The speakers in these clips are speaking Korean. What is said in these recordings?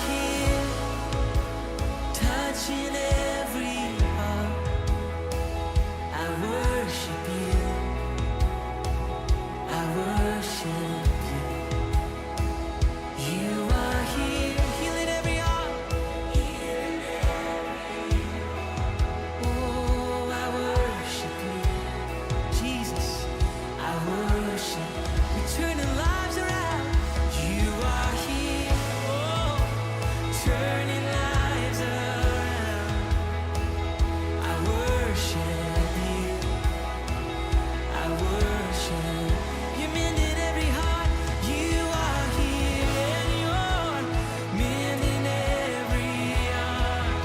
here, touching every heart. I worship you. I worship you. You are here, healing every heart. Oh, I worship you, Jesus. I worship. You're turning lives around. You are here, oh, turning lives around. I worship you. I worship. You're mending every heart. You are here, and you're mending every heart.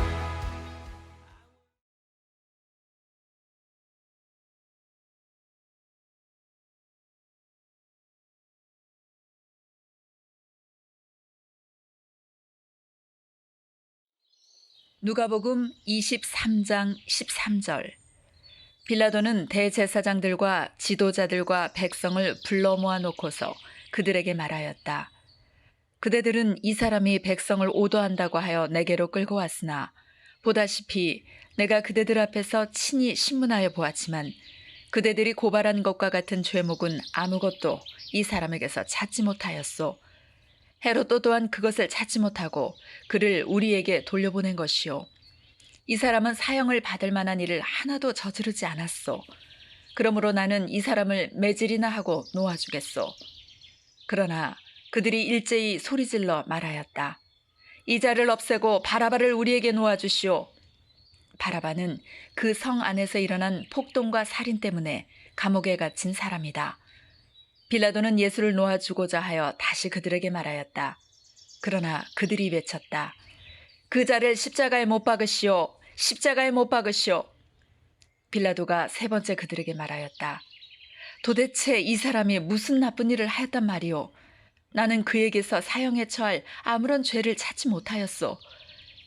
누가복음 23장 13절. 빌라도는 대제사장들과 지도자들과 백성을 불러 모아놓고서 그들에게 말하였다. 그대들은 이 사람이 백성을 오도한다고 하여 내게로 끌고 왔으나 보다시피 내가 그대들 앞에서 친히 신문하여 보았지만 그대들이 고발한 것과 같은 죄목은 아무것도 이 사람에게서 찾지 못하였소. 헤롯도 또한 그것을 찾지 못하고 그를 우리에게 돌려보낸 것이요. 이 사람은 사형을 받을 만한 일을 하나도 저지르지 않았소. 그러므로 나는 이 사람을 매질이나 하고 놓아주겠소. 그러나 그들이 일제히 소리질러 말하였다. 이 자를 없애고 바라바를 우리에게 놓아주시오. 바라바는 그 성 안에서 일어난 폭동과 살인 때문에 감옥에 갇힌 사람이다. 빌라도는 예수를 놓아주고자 하여 다시 그들에게 말하였다. 그러나 그들이 외쳤다. 그 자를 십자가에 못 박으시오. 십자가에 못 박으시오. 빌라도가 세 번째 그들에게 말하였다. 도대체 이 사람이 무슨 나쁜 일을 하였단 말이오. 나는 그에게서 사형에 처할 아무런 죄를 찾지 못하였소.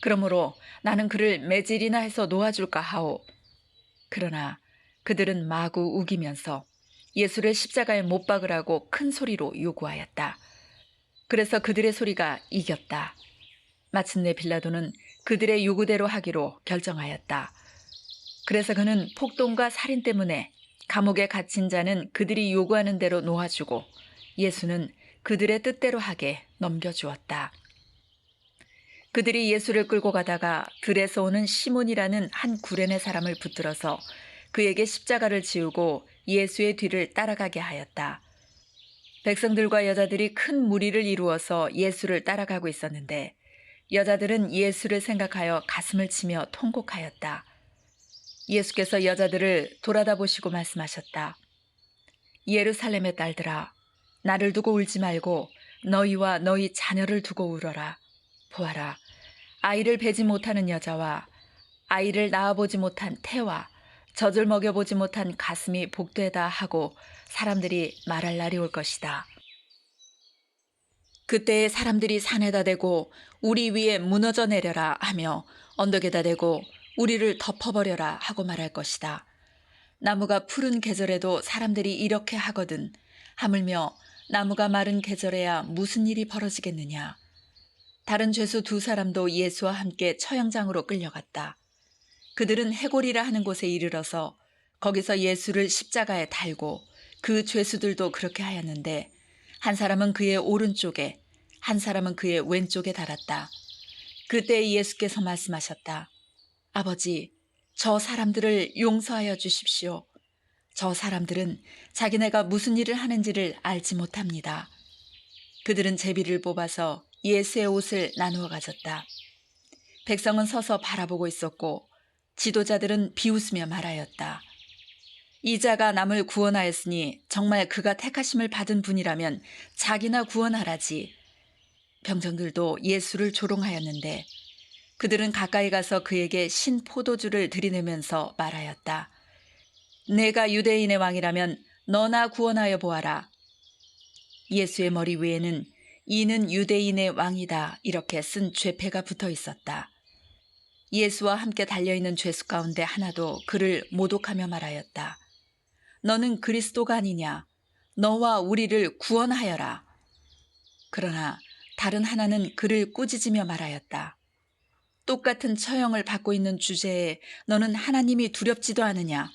그러므로 나는 그를 매질이나 해서 놓아줄까 하오. 그러나 그들은 마구 우기면서 예수를 십자가에 못 박으라고 큰 소리로 요구하였다. 그래서 그들의 소리가 이겼다. 마침내 빌라도는 그들의 요구대로 하기로 결정하였다. 그래서 그는 폭동과 살인 때문에 감옥에 갇힌 자는 그들이 요구하는 대로 놓아주고 예수는 그들의 뜻대로 하게 넘겨주었다. 그들이 예수를 끌고 가다가 들에서 오는 시몬이라는 한 구레네 사람을 붙들어서 그에게 십자가를 지우고 예수의 뒤를 따라가게 하였다. 백성들과 여자들이 큰 무리를 이루어서 예수를 따라가고 있었는데 여자들은 예수를 생각하여 가슴을 치며 통곡하였다. 예수께서 여자들을 돌아다보시고 말씀하셨다. 예루살렘의 딸들아, 나를 두고 울지 말고 너희와 너희 자녀를 두고 울어라. 보아라, 아이를 베지 못하는 여자와 아이를 낳아보지 못한 태와 젖을 먹여보지 못한 가슴이 복되다 하고 사람들이 말할 날이 올 것이다. 그때에 사람들이 산에다 대고 우리 위에 무너져 내려라 하며 언덕에다 대고 우리를 덮어버려라 하고 말할 것이다. 나무가 푸른 계절에도 사람들이 이렇게 하거든 하물며 나무가 마른 계절에야 무슨 일이 벌어지겠느냐. 다른 죄수 두 사람도 예수와 함께 처형장으로 끌려갔다. 그들은 해골이라 하는 곳에 이르러서 거기서 예수를 십자가에 달고 그 죄수들도 그렇게 하였는데 한 사람은 그의 오른쪽에 한 사람은 그의 왼쪽에 달았다. 그때 예수께서 말씀하셨다. 아버지, 저 사람들을 용서하여 주십시오. 저 사람들은 자기네가 무슨 일을 하는지를 알지 못합니다. 그들은 제비를 뽑아서 예수의 옷을 나누어 가졌다. 백성은 서서 바라보고 있었고 지도자들은 비웃으며 말하였다. 이 자가 남을 구원하였으니 정말 그가 택하심을 받은 분이라면 자기나 구원하라지. 병정들도 예수를 조롱하였는데 그들은 가까이 가서 그에게 신 포도주를 들이내면서 말하였다. 내가 유대인의 왕이라면 너나 구원하여 보아라. 예수의 머리 위에는 이는 유대인의 왕이다 이렇게 쓴 죄패가 붙어 있었다. 예수와 함께 달려있는 죄수 가운데 하나도 그를 모독하며 말하였다. 너는 그리스도가 아니냐? 너와 우리를 구원하여라. 그러나 다른 하나는 그를 꾸짖으며 말하였다. 똑같은 처형을 받고 있는 주제에 너는 하나님이 두렵지도 않으냐?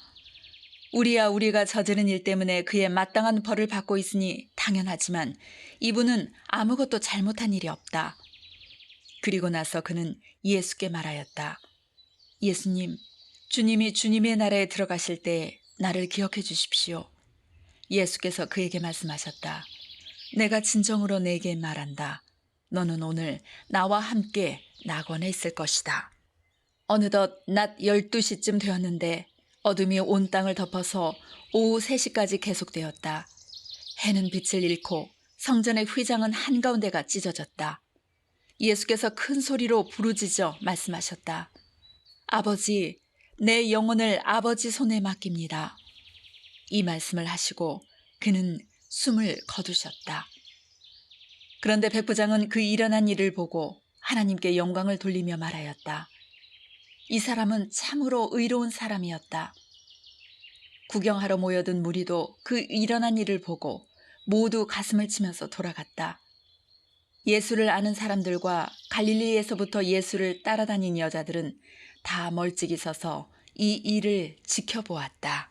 우리야 우리가 저지른 일 때문에 그의 마땅한 벌을 받고 있으니 당연하지만 이분은 아무것도 잘못한 일이 없다. 그리고 나서 그는 예수께 말하였다. 예수님, 주님이 주님의 나라에 들어가실 때 나를 기억해 주십시오. 예수께서 그에게 말씀하셨다. 내가 진정으로 내게 말한다. 너는 오늘 나와 함께 낙원에 있을 것이다. 어느덧 낮 12시쯤 되었는데 어둠이 온 땅을 덮어서 오후 3시까지 계속되었다. 해는 빛을 잃고 성전의 휘장은 한가운데가 찢어졌다. 예수께서 큰 소리로 부르짖어 말씀하셨다. 아버지, 내 영혼을 아버지 손에 맡깁니다. 이 말씀을 하시고 그는 숨을 거두셨다. 그런데 백부장은 그 일어난 일을 보고 하나님께 영광을 돌리며 말하였다. 이 사람은 참으로 의로운 사람이었다. 구경하러 모여든 무리도 그 일어난 일을 보고 모두 가슴을 치면서 돌아갔다. 예수를 아는 사람들과 갈릴리에서부터 예수를 따라다닌 여자들은 다 멀찍이 서서 이 일을 지켜보았다.